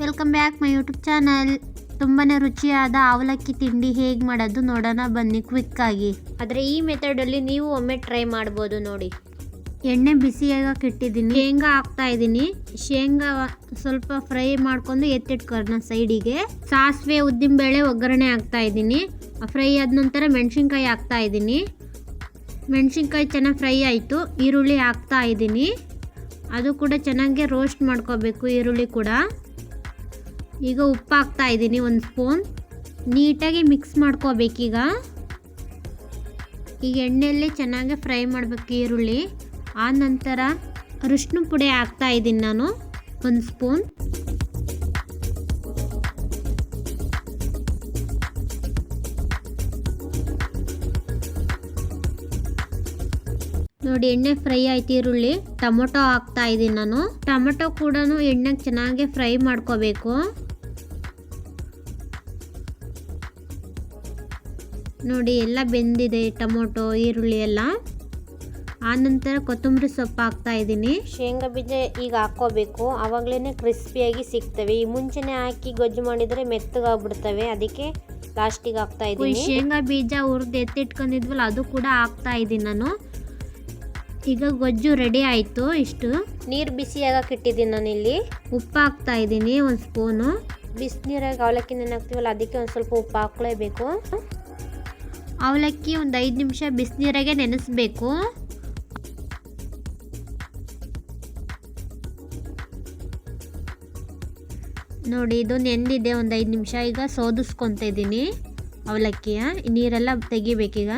Welcome back my YouTube channel. ತುಂಬಾ ರುಚಿಯಾದ ಅವಲಕ್ಕಿ ತಿಂಡಿ ಹೇಗೆ ಮಾಡೋದು ನೋಡೋಣ ಬನ್ನಿ ಕ್ವಿಕ್ಕಾಗಿ. ಆದರೆ ಈ ಮೆಥಡಲ್ಲಿ ನೀವು ಒಮ್ಮೆ ಟ್ರೈ ಮಾಡ್ಬೋದು ನೋಡಿ. ಎಣ್ಣೆ ಬಿಸಿಯಾಗಕ್ಕೆ ಇಟ್ಟಿದ್ದೀನಿ, ಶೇಂಗಾ ಹಾಕ್ತಾ ಇದ್ದೀನಿ. ಶೇಂಗಾ ಸ್ವಲ್ಪ ಫ್ರೈ ಮಾಡ್ಕೊಂಡು ಎತ್ತಿಟ್ಕೊಳ್ಳೋಣ ಸೈಡಿಗೆ. ಸಾಸಿವೆ ಉದ್ದಿನಬೇಳೆ ಒಗ್ಗರಣೆ ಹಾಕ್ತಾ ಇದ್ದೀನಿ. ಫ್ರೈ ಆದ ನಂತರ ಮೆಣಸಿನ್ಕಾಯಿ ಹಾಕ್ತಾ ಇದ್ದೀನಿ. ಮೆಣಸಿನ್ಕಾಯಿ ಚೆನ್ನಾಗಿ ಫ್ರೈ ಆಯಿತು. ಈರುಳ್ಳಿ ಹಾಕ್ತಾ ಇದ್ದೀನಿ. ಅದು ಕೂಡ ಚೆನ್ನಾಗಿ ರೋಸ್ಟ್ ಮಾಡ್ಕೋಬೇಕು ಈರುಳ್ಳಿ ಕೂಡ. ಈಗ ಉಪ್ಪು ಹಾಕ್ತಾ ಇದ್ದೀನಿ 1 ಸ್ಪೂನ್. ನೀಟಾಗಿ ಮಿಕ್ಸ್ ಮಾಡ್ಕೋಬೇಕೀಗ. ಈಗ ಎಣ್ಣೆಯಲ್ಲಿ ಚೆನ್ನಾಗಿ ಫ್ರೈ ಮಾಡಬೇಕು ಈರುಳ್ಳಿ. ಆ ನಂತರ ಅರಿಶಿನ ಪುಡಿ ಹಾಕ್ತಾ ಇದ್ದೀನಿ ನಾನು 1 ಸ್ಪೂನ್. ನೋಡಿ ಎಣ್ಣೆ ಫ್ರೈ ಆಯ್ತು ಈರುಳ್ಳಿ. ಟೊಮೊಟೊ ಹಾಕ್ತಾ ಇದ್ದೀನಿ ನಾನು. ಟೊಮೊಟೊ ಕೂಡ ಎಣ್ಣೆಗೆ ಚೆನ್ನಾಗಿ ಫ್ರೈ ಮಾಡ್ಕೋಬೇಕು. ನೋಡಿ ಎಲ್ಲ ಬೆಂದಿದೆ ಟೊಮೊಟೊ ಈರುಳ್ಳಿ ಎಲ್ಲ. ಆನಂತರ ಕೊತ್ತಂಬರಿ ಸೊಪ್ಪು ಹಾಕ್ತಾ ಇದ್ದೀನಿ. ಶೇಂಗಾ ಬೀಜ ಈಗ ಹಾಕ್ಕೋಬೇಕು, ಆವಾಗಲೇ ಕ್ರಿಸ್ಪಿಯಾಗಿ ಸಿಗ್ತವೆ. ಈ ಮುಂಚೆನೇ ಹಾಕಿ ಗೊಜ್ಜು ಮಾಡಿದರೆ ಮೆತ್ತಗಾಗ್ಬಿಡ್ತವೆ, ಅದಕ್ಕೆ ಲಾಸ್ಟಿಗೆ ಹಾಕ್ತಾ ಇದ್ದೀನಿ. ಶೇಂಗಾ ಬೀಜ ಹುರಿದು ಎತ್ತಿಟ್ಕೊಂಡಿದ್ವಲ್ಲ ಅದು ಕೂಡ ಹಾಕ್ತಾ ಇದ್ದೀನಿ ನಾನು. ಈಗ ಗೊಜ್ಜು ರೆಡಿ ಆಯಿತು. ಇಷ್ಟು ನೀರು ಬಿಸಿಯಾಗಕ್ಕೆ ಇಟ್ಟಿದ್ದೀನಿ ನಾನು ಇಲ್ಲಿ. ಉಪ್ಪು ಹಾಕ್ತಾ ಇದ್ದೀನಿ 1 ಸ್ಪೂನು. ಬಿಸಿನೀರಾಗಿ ಅವಲಕ್ಕಿ ನೆನಾಕ್ತೀವಲ್ಲ ಅದಕ್ಕೆ ಒಂದು ಸ್ವಲ್ಪ ಉಪ್ಪು ಹಾಕ್ಲೇಬೇಕು. ಅವಲಕ್ಕಿ ಒಂದು 5 ನಿಮಿಷ ಬಿಸಿನೀರಾಗೆ ನೆನೆಸಬೇಕು. ನೋಡಿ ಇದು ನೆಂದಿದೆ ಒಂದು 5 ನಿಮಿಷ. ಈಗ ಸೋದಿಸ್ಕೊತಾ ಇದ್ದೀನಿ ಅವಲಕ್ಕಿಯ. ನೀರೆಲ್ಲ ತೆಗಿಬೇಕೀಗ.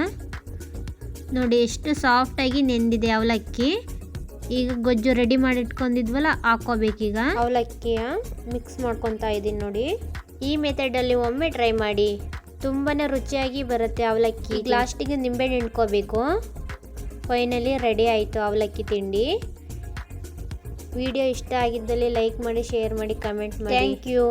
ನೋಡಿ ಎಷ್ಟು ಸಾಫ್ಟಾಗಿ ನೆಂದಿದೆ ಅವಲಕ್ಕಿ. ಈಗ ಗೊಜ್ಜು ರೆಡಿ ಮಾಡಿ ಇಟ್ಕೊಂಡಿದ್ವಲ್ಲ ಹಾಕ್ಕೋಬೇಕೀಗ. ಅವಲಕ್ಕಿಯ ಮಿಕ್ಸ್ ಮಾಡ್ಕೊತಾ ಇದ್ದೀನಿ ನೋಡಿ. ಈ ಮೆಥಡಲ್ಲಿ ಒಮ್ಮೆ ಟ್ರೈ ಮಾಡಿ, ತುಂಬಾ ರುಚಿಯಾಗಿ ಬರುತ್ತೆ ಅವಲಕ್ಕಿ. ಲಾಸ್ಟಿಗೆ ನಿಂಬೆಹಣ್ಣು ಹಿಂಡ್ಕೋಬೇಕು. ಫೈನಲಿ ರೆಡಿ ಆಯಿತು ಅವಲಕ್ಕಿ ತಿಂಡಿ. ವಿಡಿಯೋ ಇಷ್ಟ ಆಗಿದ್ದಲ್ಲಿ ಲೈಕ್ ಮಾಡಿ, ಶೇರ್ ಮಾಡಿ, ಕಮೆಂಟ್ ಮಾಡಿ. Thank you.